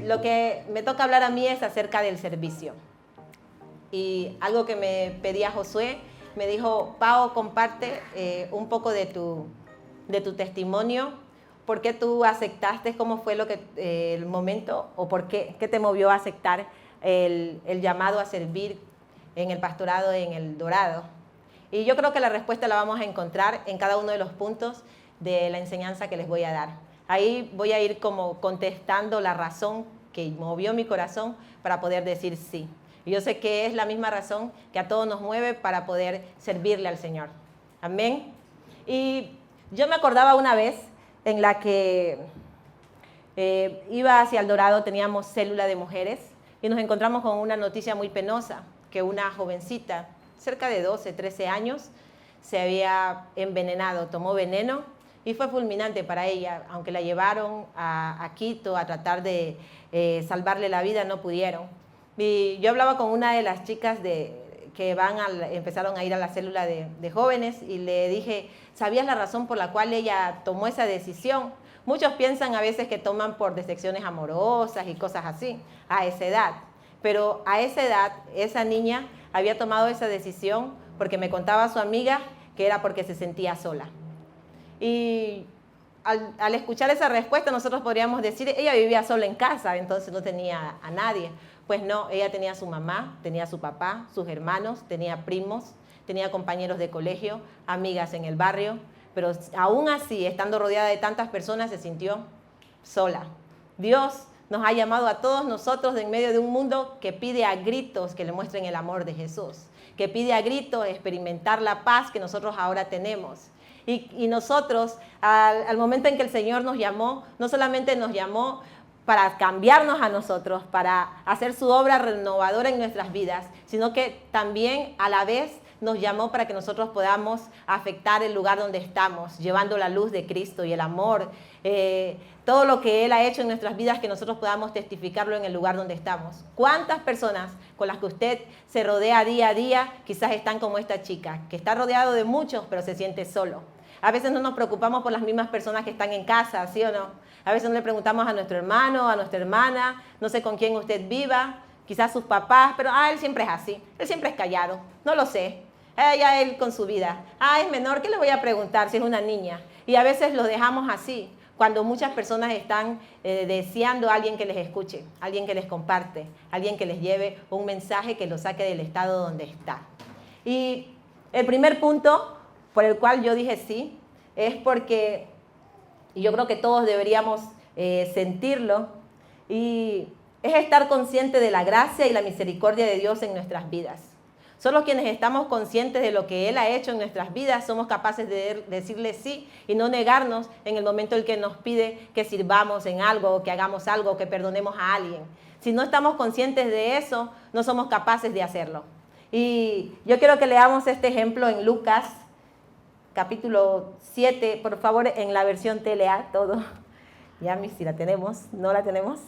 Lo que me toca hablar a mí es acerca del servicio. Y algo que me pedía Josué, me dijo, Pao, comparte un poco de tu testimonio. ¿Por qué tú aceptaste? ¿Cómo fue el momento? ¿O por qué te movió a aceptar el llamado a servir en el pastorado en El Dorado? Y yo creo que la respuesta la vamos a encontrar en cada uno de los puntos de la enseñanza que les voy a dar. Ahí voy a ir como contestando la razón que movió mi corazón para poder decir sí. Y yo sé que es la misma razón que a todos nos mueve para poder servirle al Señor. Amén. Y yo me acordaba una vez en la que iba hacia El Dorado, teníamos célula de mujeres y nos encontramos con una noticia muy penosa, que una jovencita, cerca de 12, 13 años, se había envenenado, tomó veneno y fue fulminante para ella. Aunque la llevaron a Quito a tratar de salvarle la vida, no pudieron. Y yo hablaba con una de las chicas que empezaron a ir a la célula de jóvenes y le dije, ¿sabías la razón por la cual ella tomó esa decisión? Muchos piensan a veces que toman por decepciones amorosas y cosas así, a esa edad. Pero a esa edad, esa niña había tomado esa decisión porque me contaba su amiga que era porque se sentía sola. Y al escuchar esa respuesta nosotros podríamos decir, ella vivía sola en casa, entonces no tenía a nadie. Pues no, ella tenía a su mamá, tenía a su papá, sus hermanos, tenía primos, tenía compañeros de colegio, amigas en el barrio, pero aún así, estando rodeada de tantas personas, se sintió sola. Dios nos ha llamado a todos nosotros en medio de un mundo que pide a gritos que le muestren el amor de Jesús, que pide a gritos experimentar la paz que nosotros ahora tenemos. Y nosotros, al momento en que el Señor nos llamó, no solamente nos llamó para cambiarnos a nosotros, para hacer su obra renovadora en nuestras vidas, sino que también a la vez nos llamó para que nosotros podamos afectar el lugar donde estamos, llevando la luz de Cristo y el amor, todo lo que Él ha hecho en nuestras vidas, que nosotros podamos testificarlo en el lugar donde estamos. ¿Cuántas personas con las que usted se rodea día a día quizás están como esta chica, que está rodeado de muchos, pero se siente solo? A veces no nos preocupamos por las mismas personas que están en casa, ¿sí o no? A veces no le preguntamos a nuestro hermano, a nuestra hermana, no sé con quién usted viva, quizás sus papás, pero él siempre es así, él siempre es callado, no lo sé. Ya él con su vida, es menor, ¿qué le voy a preguntar si es una niña? Y a veces lo dejamos así, cuando muchas personas están deseando a alguien que les escuche, alguien que les comparte, alguien que les lleve un mensaje que los saque del estado donde está. Y el primer punto por el cual yo dije sí, es porque, y yo creo que todos deberíamos sentirlo, y es estar consciente de la gracia y la misericordia de Dios en nuestras vidas. Solo quienes estamos conscientes de lo que Él ha hecho en nuestras vidas somos capaces de decirle sí y no negarnos en el momento en que nos pide que sirvamos en algo, o que hagamos algo, o que perdonemos a alguien. Si no estamos conscientes de eso, no somos capaces de hacerlo. Y yo quiero que leamos este ejemplo en Lucas, capítulo 7, por favor, en la versión TLA, todo. Ya, si la tenemos, ¿no la tenemos?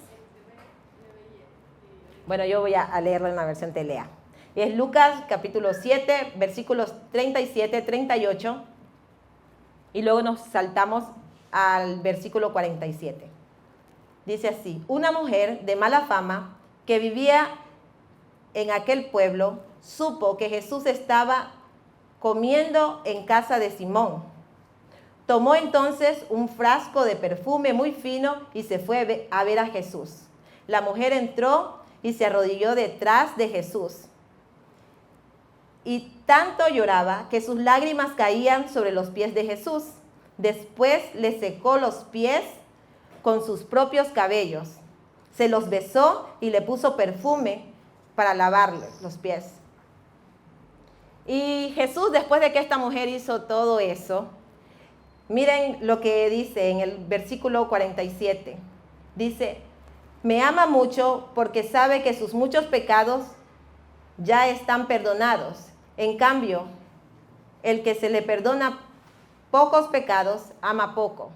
Bueno, yo voy a leerlo en la versión TLA. Es Lucas, capítulo 7, versículos 37, 38, y luego nos saltamos al versículo 47. Dice así: una mujer de mala fama que vivía en aquel pueblo supo que Jesús estaba comiendo en casa de Simón. Tomó entonces un frasco de perfume muy fino y se fue a ver a Jesús. La mujer entró y se arrodilló detrás de Jesús. Y tanto lloraba que sus lágrimas caían sobre los pies de Jesús. Después le secó los pies con sus propios cabellos. Se los besó y le puso perfume para lavarle los pies. Y Jesús, después de que esta mujer hizo todo eso, miren lo que dice en el versículo 47. Dice: me ama mucho porque sabe que sus muchos pecados ya están perdonados. En cambio, el que se le perdona pocos pecados, ama poco.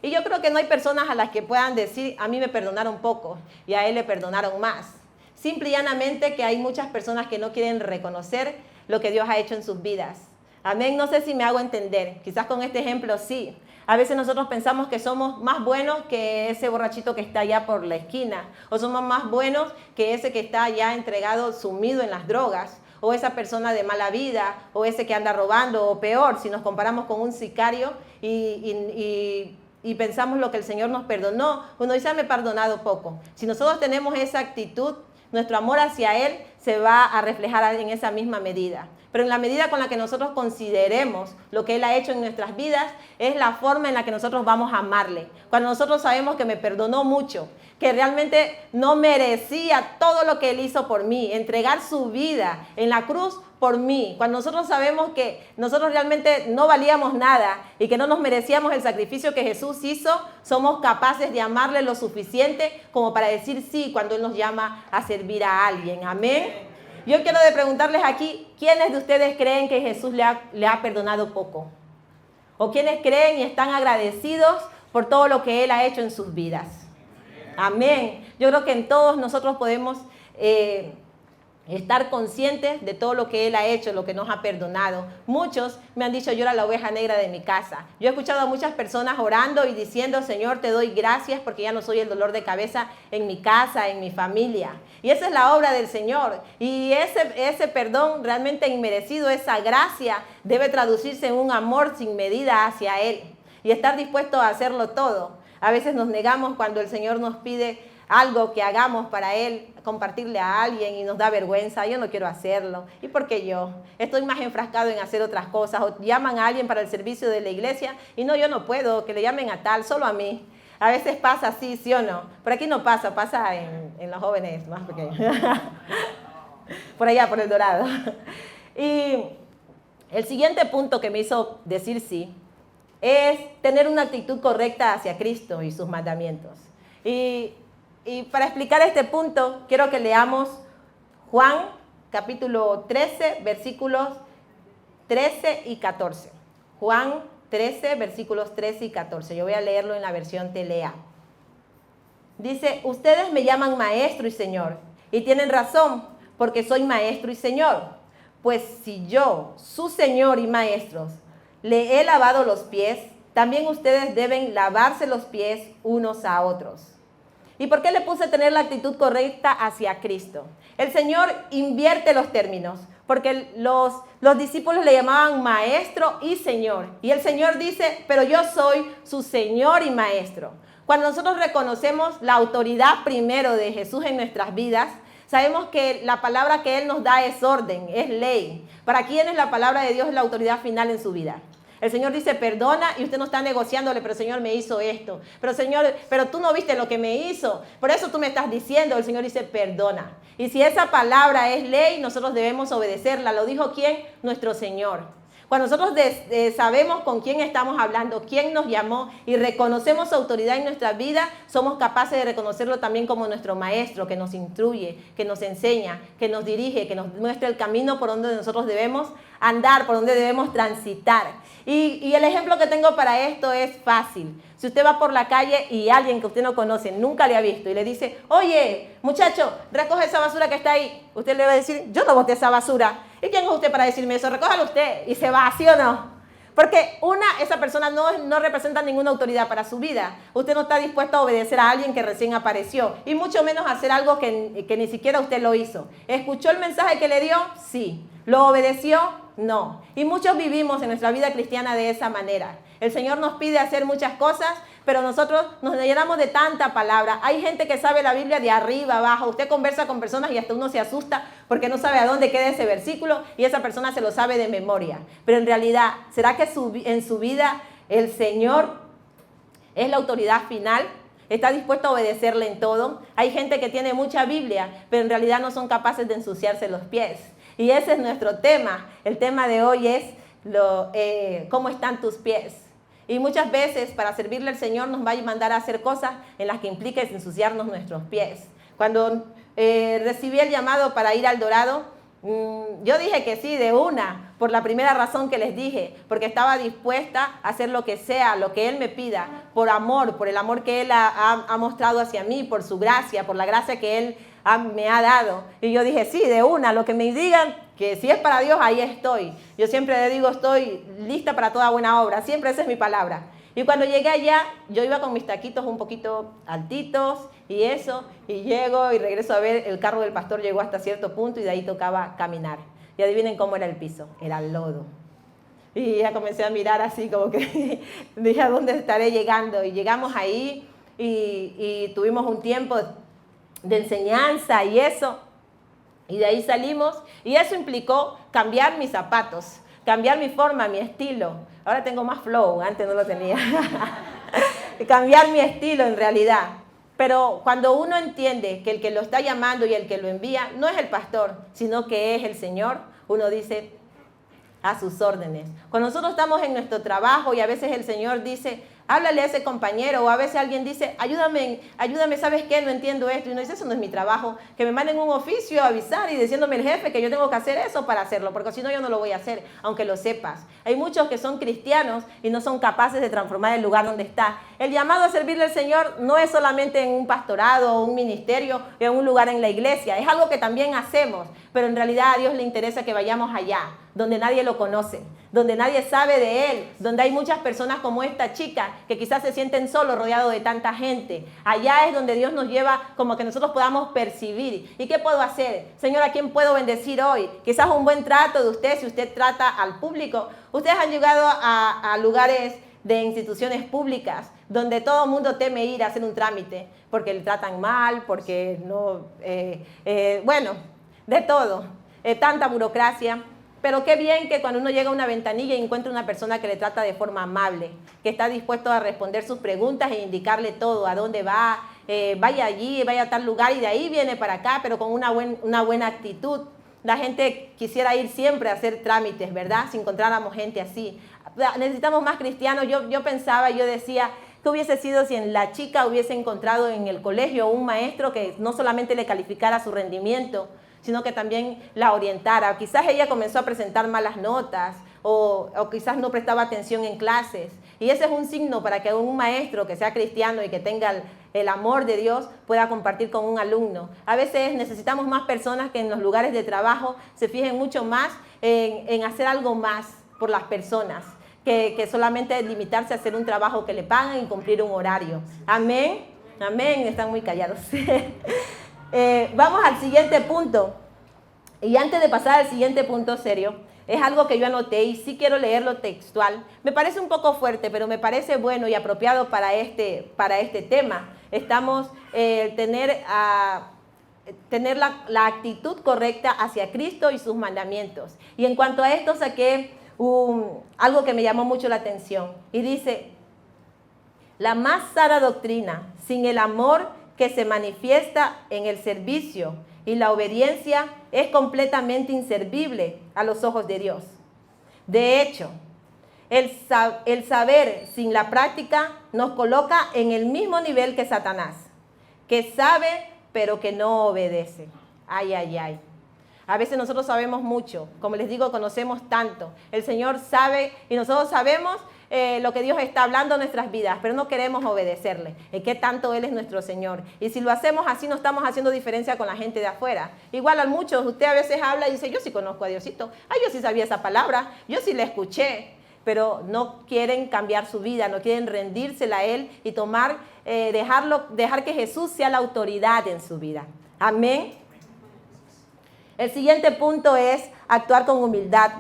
Y yo creo que no hay personas a las que puedan decir, a mí me perdonaron poco y a él le perdonaron más. Simple y llanamente que hay muchas personas que no quieren reconocer lo que Dios ha hecho en sus vidas. Amén, no sé si me hago entender. Quizás con este ejemplo sí. A veces nosotros pensamos que somos más buenos que ese borrachito que está allá por la esquina, o somos más buenos que ese que está allá entregado, sumido en las drogas, o esa persona de mala vida, o ese que anda robando, o peor, si nos comparamos con un sicario y pensamos lo que el Señor nos perdonó, uno dice, me ha perdonado poco. Si nosotros tenemos esa actitud, nuestro amor hacia Él se va a reflejar en esa misma medida. Pero en la medida con la que nosotros consideremos lo que Él ha hecho en nuestras vidas, es la forma en la que nosotros vamos a amarle. Cuando nosotros sabemos que me perdonó mucho, que realmente no merecía todo lo que Él hizo por mí, entregar su vida en la cruz por mí. Cuando nosotros sabemos que nosotros realmente no valíamos nada y que no nos merecíamos el sacrificio que Jesús hizo, somos capaces de amarle lo suficiente como para decir sí cuando Él nos llama a servir a alguien. Amén. Yo quiero preguntarles aquí, ¿quiénes de ustedes creen que Jesús le ha perdonado poco? ¿O quiénes creen y están agradecidos por todo lo que Él ha hecho en sus vidas? Amén. Yo creo que en todos nosotros podemos estar conscientes de todo lo que Él ha hecho, lo que nos ha perdonado. Muchos me han dicho, yo era la oveja negra de mi casa. Yo he escuchado a muchas personas orando y diciendo, Señor, te doy gracias porque ya no soy el dolor de cabeza en mi casa, en mi familia. Y esa es la obra del Señor. Y ese perdón realmente inmerecido, esa gracia, debe traducirse en un amor sin medida hacia Él. Y estar dispuesto a hacerlo todo. A veces nos negamos cuando el Señor nos pide algo que hagamos para Él, compartirle a alguien y nos da vergüenza, yo no quiero hacerlo. ¿Y por qué yo? Estoy más enfrascado en hacer otras cosas. O llaman a alguien para el servicio de la iglesia y no, yo no puedo, que le llamen a tal, solo a mí. A veces pasa así, ¿sí o no? Por aquí no pasa, pasa en los jóvenes más pequeños. Por allá, por El Dorado. Y el siguiente punto que me hizo decir sí es tener una actitud correcta hacia Cristo y sus mandamientos. Y para explicar este punto, quiero que leamos Juan capítulo 13, versículos 13 y 14. Juan 13, versículos 13 y 14. Yo voy a leerlo en la versión Telea. Dice, ustedes me llaman maestro y señor, y tienen razón, porque soy maestro y señor. Pues si yo, su señor y maestro, le he lavado los pies, también ustedes deben lavarse los pies unos a otros. ¿Y por qué le puse tener la actitud correcta hacia Cristo? El Señor invierte los términos, porque los discípulos le llamaban maestro y señor. Y el Señor dice, pero yo soy su señor y maestro. Cuando nosotros reconocemos la autoridad primero de Jesús en nuestras vidas, sabemos que la palabra que Él nos da es orden, es ley. ¿Para quién la palabra de Dios es la autoridad final en su vida? El Señor dice, perdona, y usted no está negociándole, pero el Señor me hizo esto. Pero Señor, pero tú no viste lo que me hizo. Por eso tú me estás diciendo, el Señor dice, perdona. Y si esa palabra es ley, nosotros debemos obedecerla. ¿Lo dijo quién? Nuestro Señor. Cuando nosotros sabemos con quién estamos hablando, quién nos llamó y reconocemos su autoridad en nuestra vida, somos capaces de reconocerlo también como nuestro maestro, que nos instruye, que nos enseña, que nos dirige, que nos muestra el camino por donde nosotros debemos andar, por donde debemos transitar. Y el ejemplo que tengo para esto es fácil. Si usted va por la calle y alguien que usted no conoce, nunca le ha visto, y le dice, oye, muchacho, recoge esa basura que está ahí. Usted le va a decir, yo no boté esa basura. ¿Y quién es usted para decirme eso? Recójalo usted. Y se va, ¿sí o no? Porque esa persona no representa ninguna autoridad para su vida. Usted no está dispuesto a obedecer a alguien que recién apareció. Y mucho menos hacer algo que ni siquiera usted lo hizo. ¿Escuchó el mensaje que le dio? Sí. ¿Lo obedeció? No. Y muchos vivimos en nuestra vida cristiana de esa manera. El Señor nos pide hacer muchas cosas, pero nosotros nos llenamos de tanta palabra. Hay gente que sabe la Biblia de arriba abajo. Usted conversa con personas y hasta uno se asusta porque no sabe a dónde queda ese versículo y esa persona se lo sabe de memoria. Pero en realidad, ¿será que en su vida el Señor es la autoridad final? ¿Está dispuesto a obedecerle en todo? Hay gente que tiene mucha Biblia, pero en realidad no son capaces de ensuciarse los pies. Y ese es nuestro tema. El tema de hoy es cómo están tus pies. Y muchas veces para servirle al Señor nos va a mandar a hacer cosas en las que implica ensuciarnos nuestros pies. Cuando recibí el llamado para ir al Dorado, yo dije que sí de una, por la primera razón que les dije, porque estaba dispuesta a hacer lo que sea, lo que Él me pida, por amor, por el amor que Él ha mostrado hacia mí, por su gracia, por la gracia que Él me ha dado. Y yo dije, sí, de una, lo que me digan, que si es para Dios, ahí estoy. Yo siempre le digo, estoy lista para toda buena obra, siempre esa es mi palabra. Y cuando llegué allá, yo iba con mis taquitos un poquito altitos y eso, y llego y regreso a ver, el carro del pastor llegó hasta cierto punto y de ahí tocaba caminar. Y adivinen cómo era el piso, era lodo. Y ya comencé a mirar así como que dije, ¿a dónde estaré llegando? Y llegamos ahí y tuvimos un tiempo de enseñanza y eso. Y de ahí salimos y eso implicó cambiar mis zapatos, cambiar mi forma, mi estilo. Ahora tengo más flow, antes no lo tenía. Cambiar mi estilo en realidad. Pero cuando uno entiende que el que lo está llamando y el que lo envía no es el pastor, sino que es el Señor, uno dice a sus órdenes. Cuando nosotros estamos en nuestro trabajo y a veces el Señor dice, háblale a ese compañero, o a veces alguien dice, ayúdame, ¿sabes qué? No entiendo esto. Y uno dice, eso no es mi trabajo. Que me manden un oficio a avisar y diciéndome el jefe que yo tengo que hacer eso para hacerlo, porque si no yo no lo voy a hacer, aunque lo sepas. Hay muchos que son cristianos y no son capaces de transformar el lugar donde está. El llamado a servirle al Señor no es solamente en un pastorado o un ministerio o en un lugar en la iglesia. Es algo que también hacemos, pero en realidad a Dios le interesa que vayamos allá, donde nadie lo conoce, donde nadie sabe de Él, donde hay muchas personas como esta chica que quizás se sienten solos rodeados de tanta gente. Allá es donde Dios nos lleva como que nosotros podamos percibir. ¿Y qué puedo hacer? Señor, ¿a quién puedo bendecir hoy? Quizás un buen trato de usted, si usted trata al público. Ustedes han llegado a lugares de instituciones públicas donde todo el mundo teme ir a hacer un trámite porque le tratan mal, porque no, bueno, de todo, tanta burocracia. Pero qué bien que cuando uno llega a una ventanilla y encuentra una persona que le trata de forma amable, que está dispuesto a responder sus preguntas e indicarle todo, a dónde va, vaya allí, vaya a tal lugar y de ahí viene para acá, pero con una buena actitud. La gente quisiera ir siempre a hacer trámites, ¿verdad? Si encontráramos gente así. Necesitamos más cristianos. Yo pensaba, yo decía, ¿qué hubiese sido si la chica hubiese encontrado en el colegio un maestro que no solamente le calificara su rendimiento, sino que también la orientara? Quizás ella comenzó a presentar malas notas o quizás no prestaba atención en clases. Y ese es un signo para que un maestro que sea cristiano y que tenga el amor de Dios pueda compartir con un alumno. A veces necesitamos más personas que en los lugares de trabajo se fijen mucho más en hacer algo más por las personas, que solamente limitarse a hacer un trabajo que le pagan y cumplir un horario. Amén, amén, están muy callados. Vamos al siguiente punto. Y antes de pasar al siguiente punto serio, es algo que yo anoté y sí quiero leerlo textual. Me parece un poco fuerte, pero me parece bueno y apropiado para este tema. Estamos tener la actitud correcta hacia Cristo y sus mandamientos. Y en cuanto a esto saqué algo que me llamó mucho la atención. Y dice, la más sana doctrina, sin el amor que se manifiesta en el servicio y la obediencia, es completamente inservible a los ojos de Dios. De hecho, el saber sin la práctica nos coloca en el mismo nivel que Satanás, que sabe pero que no obedece. Ay, ay, ay. A veces nosotros sabemos mucho, como les digo, conocemos tanto. El Señor sabe y nosotros sabemos lo que Dios está hablando en nuestras vidas, pero no queremos obedecerle. ¿Qué tanto Él es nuestro Señor? Y si lo hacemos así, no estamos haciendo diferencia con la gente de afuera. Igual a muchos, usted a veces habla y dice, yo sí conozco a Diosito. Ay, yo sí sabía esa palabra, yo sí la escuché. Pero no quieren cambiar su vida, no quieren rendírsela a Él y dejar que Jesús sea la autoridad en su vida. Amén. El siguiente punto es actuar con humildad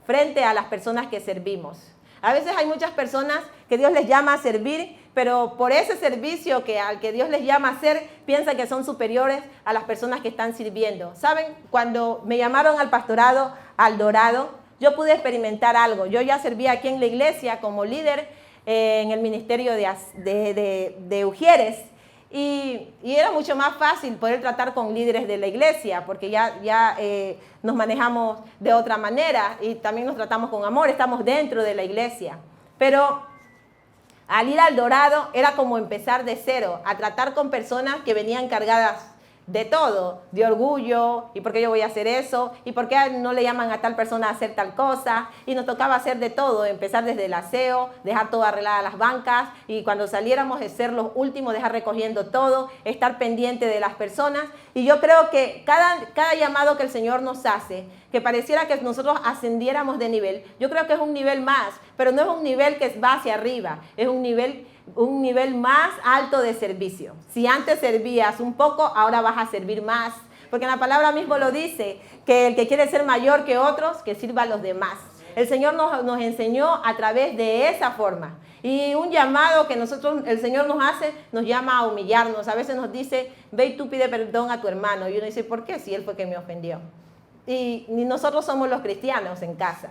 frente a las personas que servimos. A veces hay muchas personas que Dios les llama a servir, pero por ese servicio al que Dios les llama a hacer, piensan que son superiores a las personas que están sirviendo. ¿Saben? Cuando me llamaron al pastorado al Dorado, yo pude experimentar algo. Yo ya servía aquí en la iglesia como líder en el ministerio de Ujieres. Y era mucho más fácil poder tratar con líderes de la iglesia, porque ya nos manejamos de otra manera y también nos tratamos con amor, estamos dentro de la iglesia. Pero al ir al Dorado era como empezar de cero, a tratar con personas que venían cargadas de todo, de orgullo, y por qué yo voy a hacer eso, y por qué no le llaman a tal persona a hacer tal cosa, y nos tocaba hacer de todo, empezar desde el aseo, dejar todo arreglado las bancas, y cuando saliéramos de ser los últimos, dejar recogiendo todo, estar pendiente de las personas, y yo creo que cada llamado que el Señor nos hace, que pareciera que nosotros ascendiéramos de nivel, yo creo que es un nivel más, pero no es un nivel que va hacia arriba, es un nivel más alto de servicio. Si antes servías un poco, ahora vas a servir más. Porque en la palabra mismo lo dice, que el que quiere ser mayor que otros, que sirva a los demás. El Señor nos enseñó a través de esa forma. Y un llamado que el Señor nos hace, nos llama a humillarnos. A veces nos dice, ve y tú pide perdón a tu hermano. Y uno dice, ¿por qué? Si él fue que me ofendió. Y nosotros somos los cristianos en casa.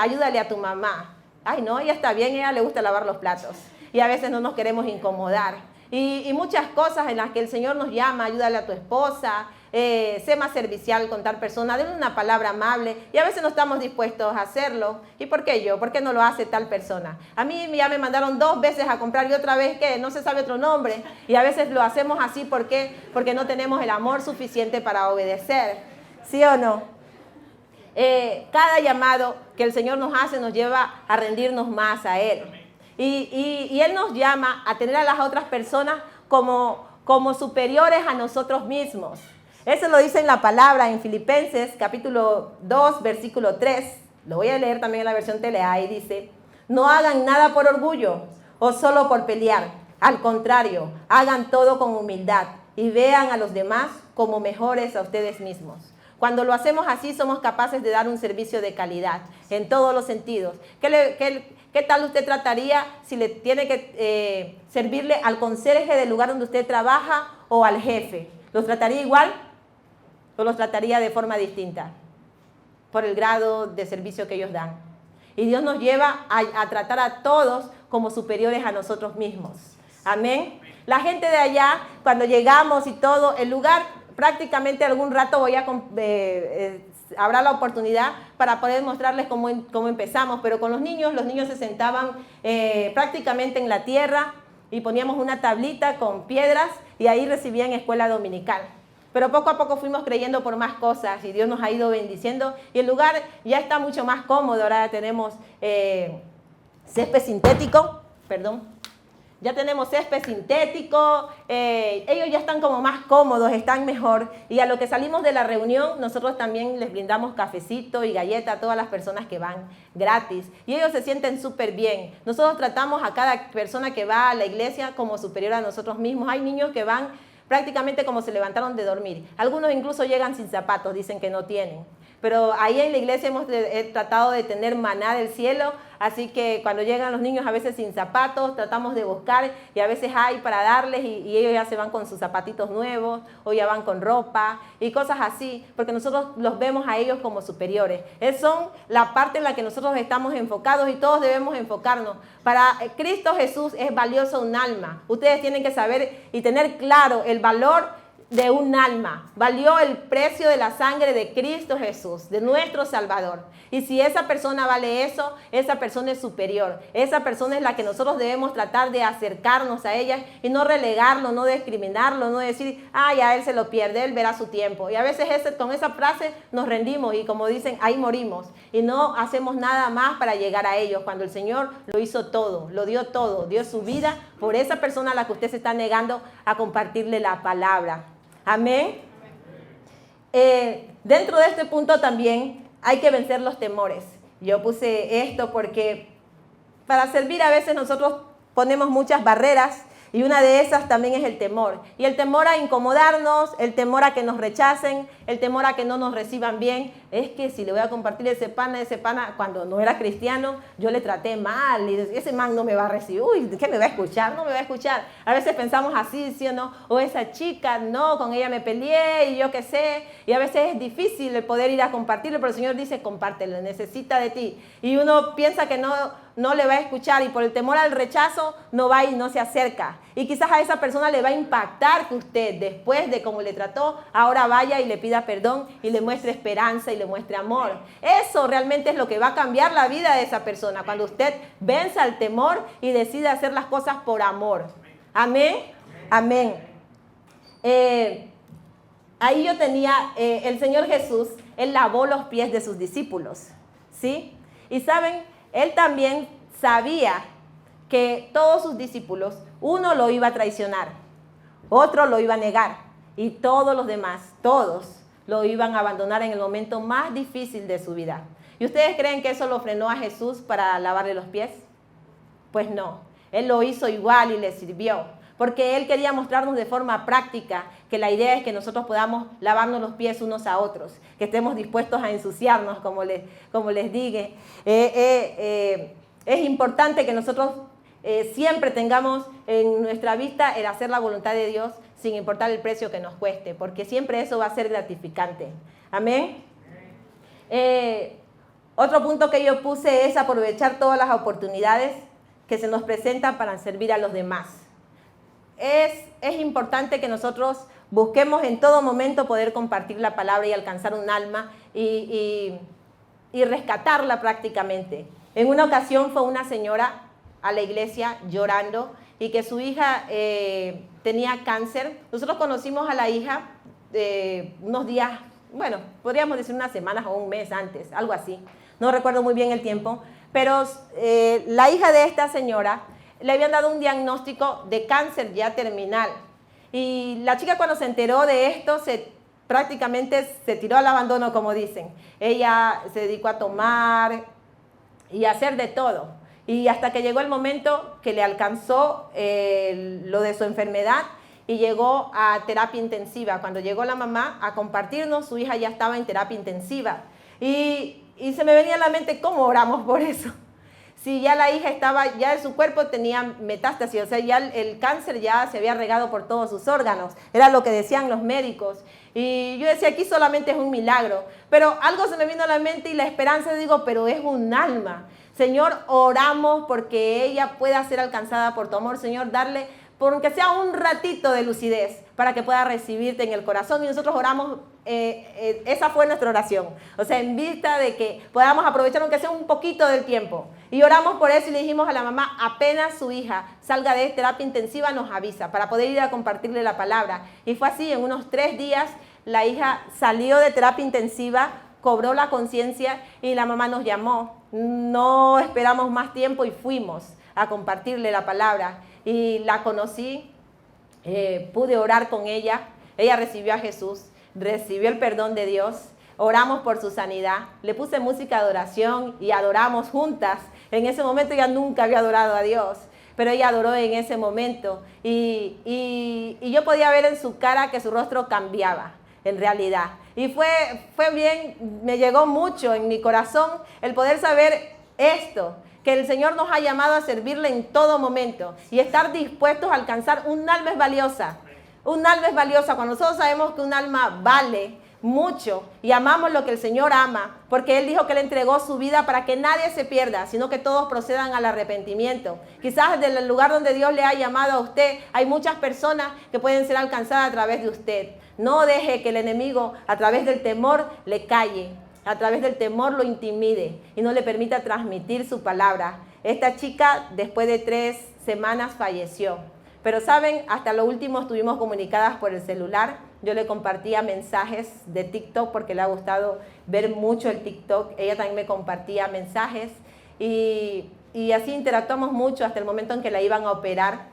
Ayúdale a tu mamá. Ay, no, ella está bien, a ella le gusta lavar los platos. Y a veces no nos queremos incomodar. Y muchas cosas en las que el Señor nos llama, ayúdale a tu esposa, sé más servicial con tal persona, denle una palabra amable. Y a veces no estamos dispuestos a hacerlo. ¿Y por qué yo? ¿Por qué no lo hace tal persona? A mí ya me mandaron 2 veces a comprar y otra vez que no se sabe otro nombre. Y a veces lo hacemos así, ¿por qué? Porque no tenemos el amor suficiente para obedecer. ¿Sí o no? Cada llamado que el Señor nos hace nos lleva a rendirnos más a Él. Y Él nos llama a tener a las otras personas como superiores a nosotros mismos. Eso lo dice en la palabra en Filipenses capítulo 2, versículo 3. Lo voy a leer también en la versión Telea y dice, no hagan nada por orgullo o solo por pelear. Al contrario, hagan todo con humildad y vean a los demás como mejores a ustedes mismos. Cuando lo hacemos así, somos capaces de dar un servicio de calidad en todos los sentidos. ¿Qué tal usted trataría si le tiene que servirle al conserje del lugar donde usted trabaja o al jefe? ¿Los trataría igual o los trataría de forma distinta? Por el grado de servicio que ellos dan. Y Dios nos lleva a tratar a todos como superiores a nosotros mismos. Amén. La gente de allá, cuando llegamos y todo, el lugar prácticamente algún rato habrá la oportunidad para poder mostrarles cómo empezamos, pero con los niños se sentaban prácticamente en la tierra y poníamos una tablita con piedras y ahí recibían escuela dominical. Pero poco a poco fuimos creyendo por más cosas y Dios nos ha ido bendiciendo y el lugar ya está mucho más cómodo. Ahora tenemos césped sintético, Ya tenemos césped sintético, ellos ya están como más cómodos, están mejor. Y a lo que salimos de la reunión, nosotros también les brindamos cafecito y galleta a todas las personas que van gratis. Y ellos se sienten súper bien. Nosotros tratamos a cada persona que va a la iglesia como superior a nosotros mismos. Hay niños que van prácticamente como se levantaron de dormir. Algunos incluso llegan sin zapatos, dicen que no tienen. Pero ahí en la iglesia hemos tratado de tener maná del cielo, así que cuando llegan los niños a veces sin zapatos, tratamos de buscar y a veces hay para darles y ellos ya se van con sus zapatitos nuevos o ya van con ropa y cosas así, porque nosotros los vemos a ellos como superiores. Es son la parte en la que nosotros estamos enfocados y todos debemos enfocarnos. Para Cristo Jesús es valioso un alma. Ustedes tienen que saber y tener claro el valor de un alma. Valió el precio de la sangre de Cristo Jesús, de nuestro Salvador. Y si esa persona vale eso, esa persona es superior. Esa persona es la que nosotros debemos tratar de acercarnos a ella y no relegarlo, no discriminarlo, no decir, ay, a él se lo pierde, él verá su tiempo. Y a veces con esa frase nos rendimos y como dicen, ahí morimos. Y no hacemos nada más para llegar a ellos, cuando el Señor lo hizo todo, lo dio todo, dio su vida por esa persona a la que usted se está negando a compartirle la palabra. Amén. Dentro de este punto también hay que vencer los temores. Yo puse esto porque para servir a veces nosotros ponemos muchas barreras y una de esas también es el temor. Y el temor a incomodarnos, el temor a que nos rechacen, el temor a que no nos reciban bien. Es que si le voy a compartir ese pana, cuando no era cristiano, yo le traté mal y ese man no me va a recibir. Uy, ¿qué me va a escuchar? No me va a escuchar. A veces pensamos así, ¿sí o no? O esa chica, no, con ella me peleé y yo qué sé. Y a veces es difícil el poder ir a compartirlo, pero el Señor dice, compártelo, necesita de ti. Y uno piensa que no le va a escuchar y por el temor al rechazo no va y no se acerca. Y quizás a esa persona le va a impactar que usted, después de cómo le trató, ahora vaya y le pida perdón y le muestre esperanza y le muestre amor. Eso realmente es lo que va a cambiar la vida de esa persona, cuando usted venza el temor y decide hacer las cosas por amor. Amén. Amén. ahí yo tenía, el Señor Jesús, Él lavó los pies de sus discípulos, ¿sí? Y saben, Él también sabía que todos sus discípulos, uno lo iba a traicionar, otro lo iba a negar, y todos los demás, todos lo iban a abandonar en el momento más difícil de su vida. ¿Y ustedes creen que eso lo frenó a Jesús para lavarle los pies? Pues no, Él lo hizo igual y le sirvió, porque Él quería mostrarnos de forma práctica que la idea es que nosotros podamos lavarnos los pies unos a otros, que estemos dispuestos a ensuciarnos, como les dije. Es importante que nosotros siempre tengamos en nuestra vista el hacer la voluntad de Dios sin importar el precio que nos cueste, porque siempre eso va a ser gratificante. Amén. Otro punto que yo puse es aprovechar todas las oportunidades que se nos presentan para servir a los demás. Es importante que nosotros busquemos en todo momento poder compartir la palabra y alcanzar un alma y rescatarla prácticamente. En una ocasión fue una señora a la iglesia llorando y que su hija tenía cáncer. Nosotros conocimos a la hija unos días, bueno, podríamos decir unas semanas o un mes antes, algo así. No recuerdo muy bien el tiempo, pero la hija de esta señora le habían dado un diagnóstico de cáncer ya terminal. Y la chica cuando se enteró de esto, prácticamente se tiró al abandono, como dicen. Ella se dedicó a tomar y a hacer de todo. Y hasta que llegó el momento que le alcanzó lo de su enfermedad y llegó a terapia intensiva. Cuando llegó la mamá a compartirnos, su hija ya estaba en terapia intensiva. Y se me venía a la mente, ¿cómo oramos por eso? Si ya la hija estaba, ya en su cuerpo tenía metástasis, o sea, ya el cáncer ya se había regado por todos sus órganos. Era lo que decían los médicos. Y yo decía, aquí solamente es un milagro. Pero algo se me vino a la mente y la esperanza, digo, pero es un alma. Señor, oramos porque ella pueda ser alcanzada por tu amor. Señor, darle, por aunque sea un ratito de lucidez, para que pueda recibirte en el corazón. Y nosotros oramos, esa fue nuestra oración. O sea, en vista de que podamos aprovechar aunque sea un poquito del tiempo. Y oramos por eso y le dijimos a la mamá, apenas su hija salga de terapia intensiva, nos avisa para poder ir a compartirle la palabra. Y fue así, en unos 3 días, la hija salió de terapia intensiva, cobró la conciencia y la mamá nos llamó. No esperamos más tiempo y fuimos a compartirle la palabra. Y la conocí, pude orar con ella. Ella recibió a Jesús, recibió el perdón de Dios. Oramos por su sanidad. Le puse música de adoración y adoramos juntas. En ese momento ella nunca había adorado a Dios, pero ella adoró en ese momento. Y yo podía ver en su cara que su rostro cambiaba, en realidad. Y fue bien, me llegó mucho en mi corazón el poder saber esto, que el Señor nos ha llamado a servirle en todo momento y estar dispuestos a alcanzar. Un alma es valiosa. Un alma es valiosa. Cuando nosotros sabemos que un alma vale mucho y amamos lo que el Señor ama, porque Él dijo que Él entregó su vida para que nadie se pierda, sino que todos procedan al arrepentimiento. Quizás desde el lugar donde Dios le ha llamado a usted, hay muchas personas que pueden ser alcanzadas a través de usted. No deje que el enemigo a través del temor le calle, a través del temor lo intimide y no le permita transmitir su palabra. Esta chica después de 3 semanas falleció. Pero saben, hasta lo último estuvimos comunicadas por el celular. Yo le compartía mensajes de TikTok porque le ha gustado ver mucho el TikTok. Ella también me compartía mensajes y así interactuamos mucho hasta el momento en que la iban a operar.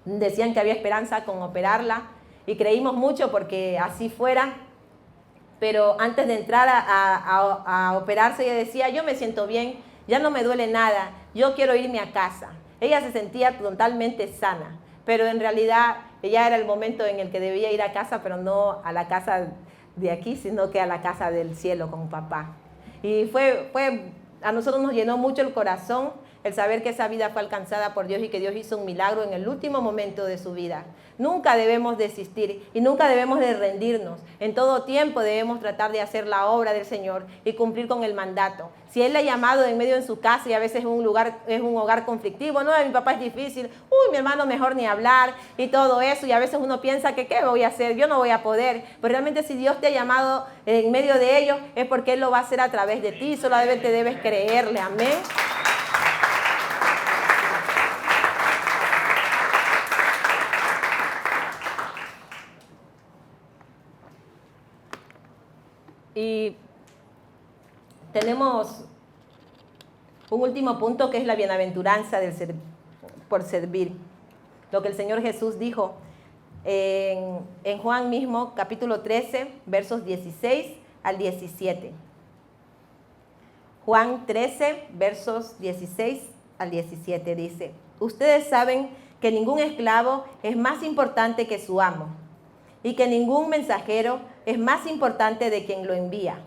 Decían que había esperanza con operarla y creímos mucho porque así fuera. Pero antes de entrar a operarse, ella decía, yo me siento bien, ya no me duele nada, yo quiero irme a casa. Ella se sentía totalmente sana, pero en realidad ya era el momento en el que debía ir a casa, pero no a la casa de aquí, sino que a la casa del cielo con papá. Y a nosotros nos llenó mucho el corazón el saber que esa vida fue alcanzada por Dios y que Dios hizo un milagro en el último momento de su vida. Nunca debemos desistir y nunca debemos de rendirnos. En todo tiempo debemos tratar de hacer la obra del Señor y cumplir con el mandato. Si Él le ha llamado en medio de su casa y a veces es un hogar conflictivo, no, mi papá es difícil, mi hermano mejor ni hablar y todo eso, y a veces uno piensa que ¿qué voy a hacer? Yo no voy a poder, pero realmente si Dios te ha llamado en medio de ellos es porque Él lo va a hacer a través de ti, solamente debes creerle, amén. tenemos un último punto que es la bienaventuranza por servir. Lo que el Señor Jesús dijo en Juan mismo, capítulo 13, versos 16 al 17. Juan 13, versos 16 al 17 dice: ustedes saben que ningún esclavo es más importante que su amo, y que ningún mensajero es más importante de quien lo envía.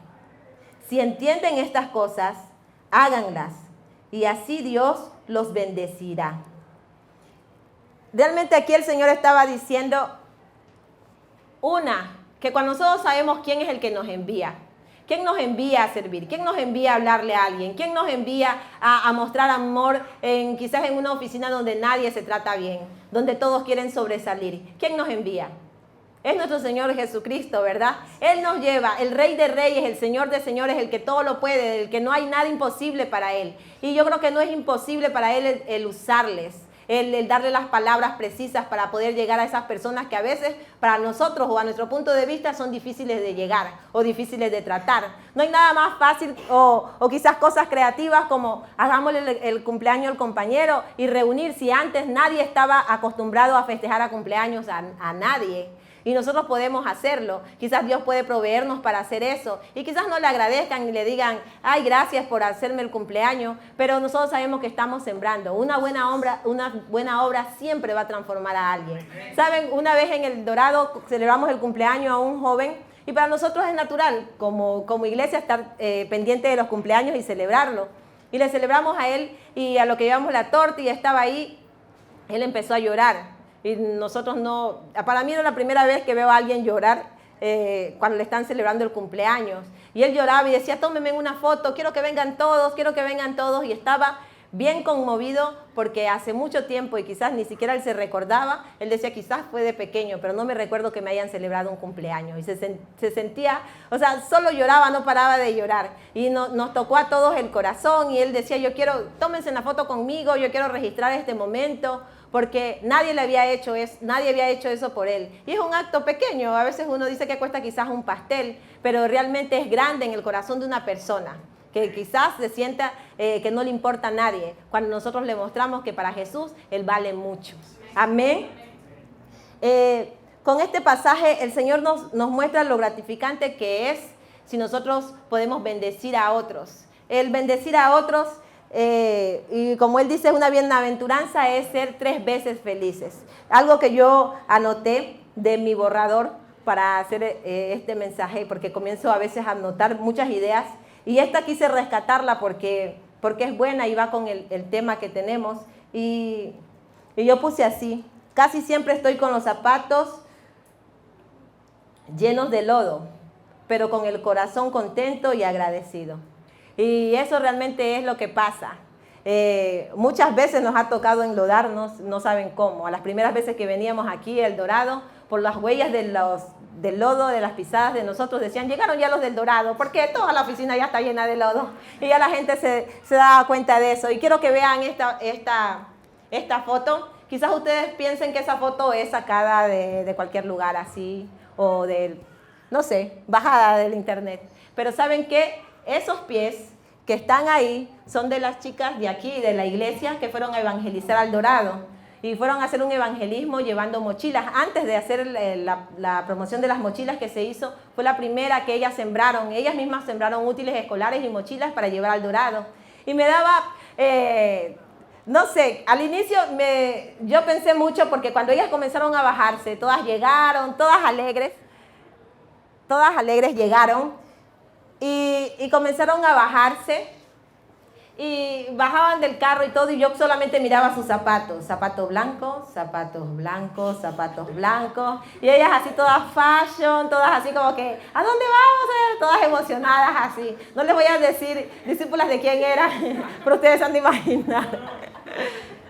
Si entienden estas cosas, háganlas, y así Dios los bendecirá. Realmente aquí el Señor estaba diciendo que cuando nosotros sabemos quién es el que nos envía, quién nos envía a servir, quién nos envía a hablarle a alguien, quién nos envía a mostrar amor quizás en una oficina donde nadie se trata bien, donde todos quieren sobresalir. ¿Quién nos envía? Es nuestro Señor Jesucristo, ¿verdad? Él nos lleva, el Rey de Reyes, el Señor de Señores, el que todo lo puede, el que no hay nada imposible para Él. Y yo creo que no es imposible para Él el usarles, el darle las palabras precisas para poder llegar a esas personas que a veces para nosotros o a nuestro punto de vista son difíciles de llegar o difíciles de tratar. No hay nada más fácil o quizás cosas creativas como hagámosle el cumpleaños al compañero y reunir. Si antes nadie estaba acostumbrado a festejar a cumpleaños a nadie. Y nosotros podemos hacerlo. Quizás Dios puede proveernos para hacer eso. Y quizás no le agradezcan y le digan, ay, gracias por hacerme el cumpleaños. Pero nosotros sabemos que estamos sembrando. Una buena obra siempre va a transformar a alguien. ¿Saben? Una vez en El Dorado celebramos el cumpleaños a un joven. Y para nosotros es natural, como iglesia, estar pendiente de los cumpleaños y celebrarlo. Y le celebramos a él y a lo que llevamos la torta y estaba ahí, él empezó a llorar. Y nosotros no, para mí era la primera vez que veo a alguien llorar cuando le están celebrando el cumpleaños. Y él lloraba y decía, tómenme una foto, quiero que vengan todos. Y estaba bien conmovido porque hace mucho tiempo y quizás ni siquiera él se recordaba. Él decía, quizás fue de pequeño, pero no me recuerdo que me hayan celebrado un cumpleaños. Y se sentía, o sea, solo lloraba, no paraba de llorar. Y nos tocó a todos el corazón y él decía, tómense una foto conmigo, yo quiero registrar este momento. Porque nadie había hecho eso por él. Y es un acto pequeño, a veces uno dice que cuesta quizás un pastel, pero realmente es grande en el corazón de una persona, que quizás se sienta que no le importa a nadie, cuando nosotros le mostramos que para Jesús Él vale mucho. Amén. Con este pasaje el Señor nos muestra lo gratificante que es si nosotros podemos bendecir a otros. El bendecir a otros, y como él dice, una bienaventuranza es ser 3 veces felices. Algo que yo anoté de mi borrador para hacer este mensaje, porque comienzo a veces a anotar muchas ideas, y esta quise rescatarla porque es buena y va con el tema que tenemos, y yo puse así: casi siempre estoy con los zapatos llenos de lodo, pero con el corazón contento y agradecido. Y eso realmente es lo que pasa. Muchas veces nos ha tocado enlodarnos, no saben cómo. A las primeras veces que veníamos aquí a El Dorado, por las huellas del lodo, de las pisadas de nosotros, decían, llegaron ya los del Dorado, porque toda la oficina ya está llena de lodo. Y ya la gente se daba cuenta de eso. Y quiero que vean esta foto. Quizás ustedes piensen que esa foto es sacada de cualquier lugar así, o no sé, bajada del internet. Pero ¿saben qué? Esos pies que están ahí son de las chicas de aquí, de la iglesia, que fueron a evangelizar al Dorado. Y fueron a hacer un evangelismo llevando mochilas. Antes de hacer la promoción de las mochilas que se hizo, fue la primera que ellas sembraron. Ellas mismas sembraron útiles escolares y mochilas para llevar al Dorado. Y me daba, no sé, al inicio yo pensé mucho porque cuando ellas comenzaron a bajarse, todas llegaron, todas alegres llegaron. Y comenzaron a bajarse y bajaban del carro y todo, y yo solamente miraba sus zapatos blancos, y ellas así todas fashion, todas así como que, ¿a dónde vamos? Todas emocionadas así. No les voy a decir discípulas de quién eran, pero ustedes se han de imaginar.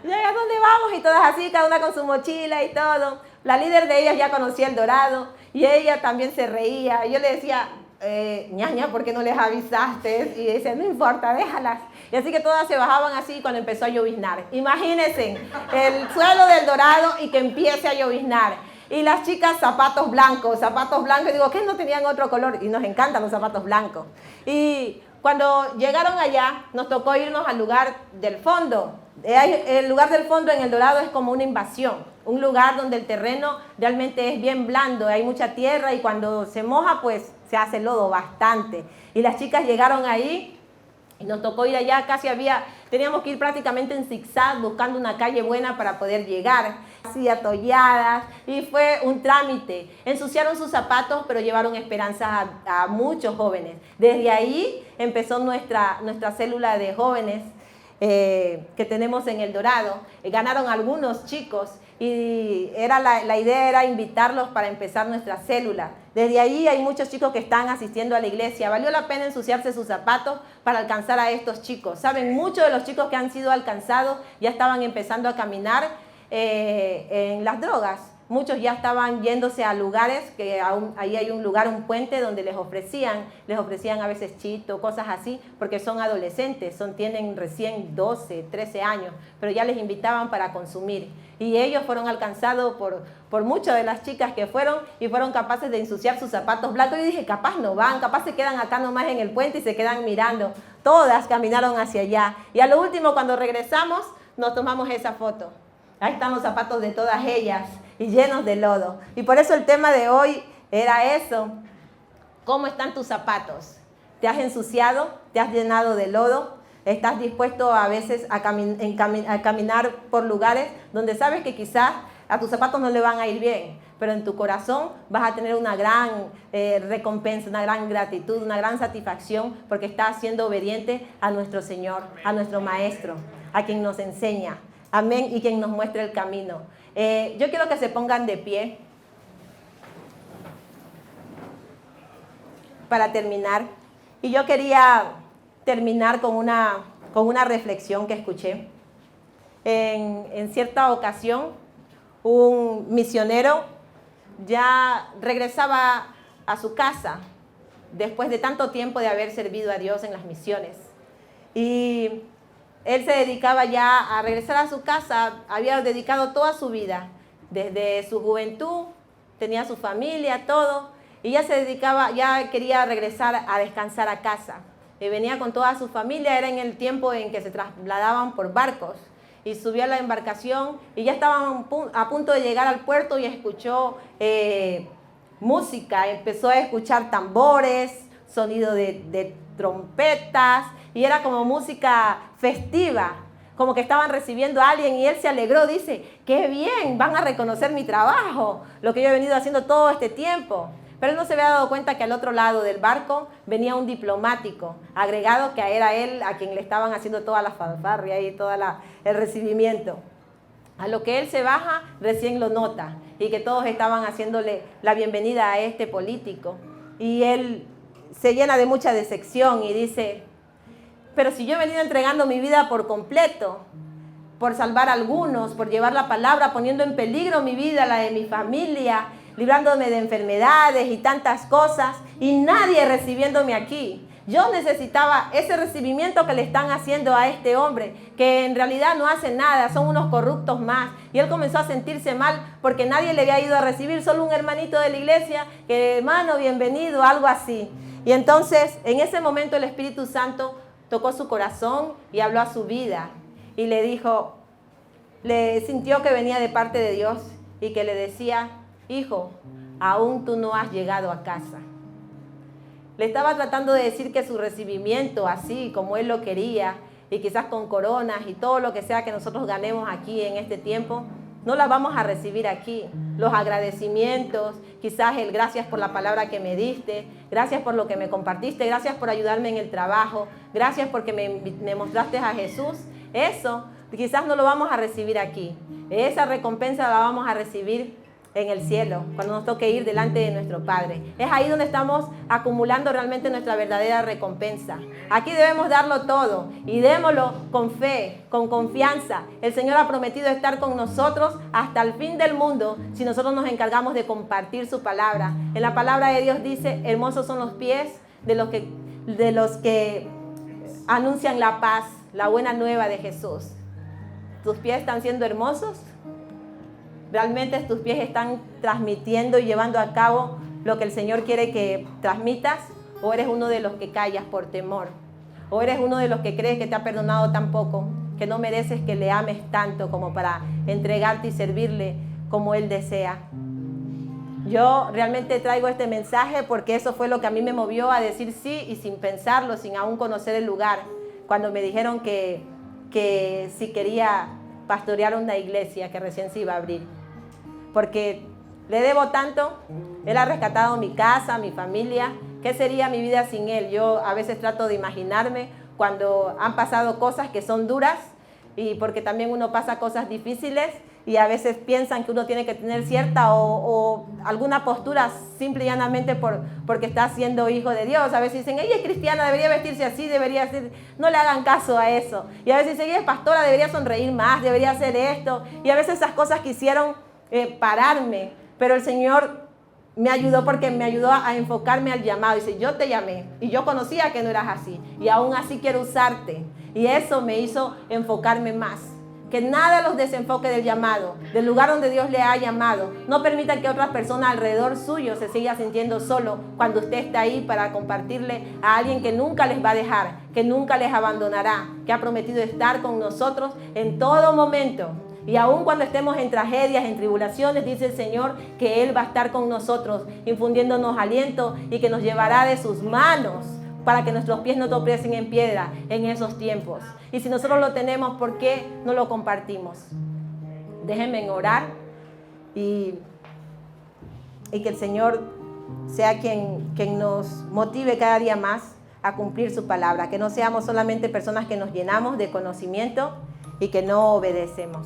Y ¿a dónde vamos? Y todas así, cada una con su mochila y todo. La líder de ellas ya conocía El Dorado y ella también se reía. Y yo le decía, ñaña, ¿por qué no les avisaste? Y decía, no importa, déjalas. Y así que todas se bajaban así cuando empezó a lloviznar. Imagínense, el suelo del Dorado y que empiece a lloviznar. Y las chicas zapatos blancos, digo, ¿qué no tenían otro color? Y nos encantan los zapatos blancos. Y cuando llegaron allá, nos tocó irnos al lugar del fondo. El lugar del fondo en El Dorado es como una invasión, un lugar donde el terreno realmente es bien blando, hay mucha tierra y cuando se moja pues se hace lodo bastante. Y las chicas llegaron ahí y nos tocó ir allá, teníamos que ir prácticamente en zigzag buscando una calle buena para poder llegar, así atolladas, y fue un trámite. Ensuciaron sus zapatos, pero llevaron esperanzas a muchos jóvenes. Desde ahí empezó nuestra célula de jóvenes que tenemos en El Dorado. Ganaron algunos chicos y la idea era invitarlos para empezar nuestra célula. Desde ahí hay muchos chicos que están asistiendo a la iglesia. Valió la pena ensuciarse sus zapatos para alcanzar a estos chicos. Saben, muchos de los chicos que han sido alcanzados ya estaban empezando a caminar en las drogas. Muchos ya estaban yéndose a lugares, ahí hay un lugar, un puente donde les ofrecían a veces chito, cosas así, porque son adolescentes, tienen recién 12, 13 años, pero ya les invitaban para consumir. Y ellos fueron alcanzados por muchas de las chicas que fueron y fueron capaces de ensuciar sus zapatos blancos. Yo dije, capaz no van, capaz se quedan acá nomás en el puente y se quedan mirando. Todas caminaron hacia allá. Y a lo último, cuando regresamos, nos tomamos esa foto. Ahí están los zapatos de todas ellas y llenos de lodo. Y por eso el tema de hoy era eso. ¿Cómo están tus zapatos? ¿Te has ensuciado? ¿Te has llenado de lodo? ¿Estás dispuesto a veces a caminar por lugares donde sabes que quizás a tus zapatos no le van a ir bien, pero en tu corazón vas a tener una gran recompensa, una gran gratitud, una gran satisfacción porque estás siendo obediente a nuestro Señor, a nuestro Maestro, a quien nos enseña? Amén, y quien nos muestra el camino. Yo quiero que se pongan de pie para terminar. Y yo quería terminar con una reflexión que escuché. En cierta ocasión, un misionero ya regresaba a su casa después de tanto tiempo de haber servido a Dios en las misiones. Y él se dedicaba ya a regresar a su casa, había dedicado toda su vida, desde su juventud, tenía su familia, todo, y ya quería regresar a descansar a casa. Y venía con toda su familia, era en el tiempo en que se trasladaban por barcos, y subió a la embarcación y ya estaban a punto de llegar al puerto y escuchó música, empezó a escuchar tambores, sonido de trompetas, y era como música festiva, como que estaban recibiendo a alguien y él se alegró, dice, qué bien, van a reconocer mi trabajo, lo que yo he venido haciendo todo este tiempo. Pero él no se había dado cuenta que al otro lado del barco venía un diplomático agregado que era él a quien le estaban haciendo toda la fanfarria y todo el recibimiento. A lo que él se baja, recién lo nota y que todos estaban haciéndole la bienvenida a este político. Y él se llena de mucha decepción y dice, pero si yo he venido entregando mi vida por completo, por salvar a algunos, por llevar la palabra, poniendo en peligro mi vida, la de mi familia, librándome de enfermedades y tantas cosas, y nadie recibiéndome aquí. Yo necesitaba ese recibimiento que le están haciendo a este hombre, que en realidad no hace nada, son unos corruptos más. Y él comenzó a sentirse mal porque nadie le había ido a recibir, solo un hermanito de la iglesia, que hermano, bienvenido, algo así. Y entonces, en ese momento el Espíritu Santo tocó su corazón y habló a su vida. Y le dijo, le sintió que venía de parte de Dios y que le decía, hijo, aún tú no has llegado a casa. Le estaba tratando de decir que su recibimiento, así como él lo quería, y quizás con coronas y todo lo que sea que nosotros ganemos aquí en este tiempo, no las vamos a recibir aquí. Los agradecimientos, quizás el gracias por la palabra que me diste, gracias por lo que me compartiste, gracias por ayudarme en el trabajo, gracias porque me mostraste a Jesús. Eso quizás no lo vamos a recibir aquí. Esa recompensa la vamos a recibir en el cielo, cuando nos toque ir delante de nuestro Padre. Es ahí donde estamos acumulando realmente nuestra verdadera recompensa. Aquí debemos darlo todo y démoslo con fe, con confianza. El Señor ha prometido estar con nosotros hasta el fin del mundo si nosotros nos encargamos de compartir su palabra. En la palabra de Dios dice, hermosos son los pies de los que anuncian la paz, la buena nueva de Jesús. ¿Tus pies están siendo hermosos? ¿Realmente tus pies están transmitiendo y llevando a cabo lo que el Señor quiere que transmitas? ¿O eres uno de los que callas por temor? ¿O eres uno de los que crees que te ha perdonado tan poco, que no mereces que le ames tanto como para entregarte y servirle como Él desea? Yo realmente traigo este mensaje porque eso fue lo que a mí me movió a decir sí, y sin pensarlo, sin aún conocer el lugar, cuando me dijeron que si quería pastorear una iglesia que recién se iba a abrir. Porque le debo tanto, Él ha rescatado mi casa, mi familia. ¿Qué sería mi vida sin Él? Yo a veces trato de imaginarme cuando han pasado cosas que son duras, y porque también uno pasa cosas difíciles y a veces piensan que uno tiene que tener cierta o alguna postura simple y llanamente porque está siendo hijo de Dios. A veces dicen, ella es cristiana, debería vestirse así, debería ser... No le hagan caso a eso. Y a veces dicen, ella es pastora, debería sonreír más, debería hacer esto. Y a veces esas cosas quisieron pararme, pero el Señor me ayudó porque me ayudó a enfocarme al llamado. Dice, yo te llamé y yo conocía que no eras así y aún así quiero usarte. Y eso me hizo enfocarme más. Que nada los desenfoque del llamado, del lugar donde Dios le ha llamado. No permitan que otras personas alrededor suyo se sigan sintiendo solo cuando usted está ahí para compartirle a alguien que nunca les va a dejar, que nunca les abandonará, que ha prometido estar con nosotros en todo momento. Y aun cuando estemos en tragedias, en tribulaciones, dice el Señor que Él va a estar con nosotros, infundiéndonos aliento y que nos llevará de sus manos para que nuestros pies no tropiecen en piedra en esos tiempos. Y si nosotros lo tenemos, ¿por qué no lo compartimos? Déjenme orar y que el Señor sea quien nos motive cada día más a cumplir su palabra. Que no seamos solamente personas que nos llenamos de conocimiento y que no obedecemos.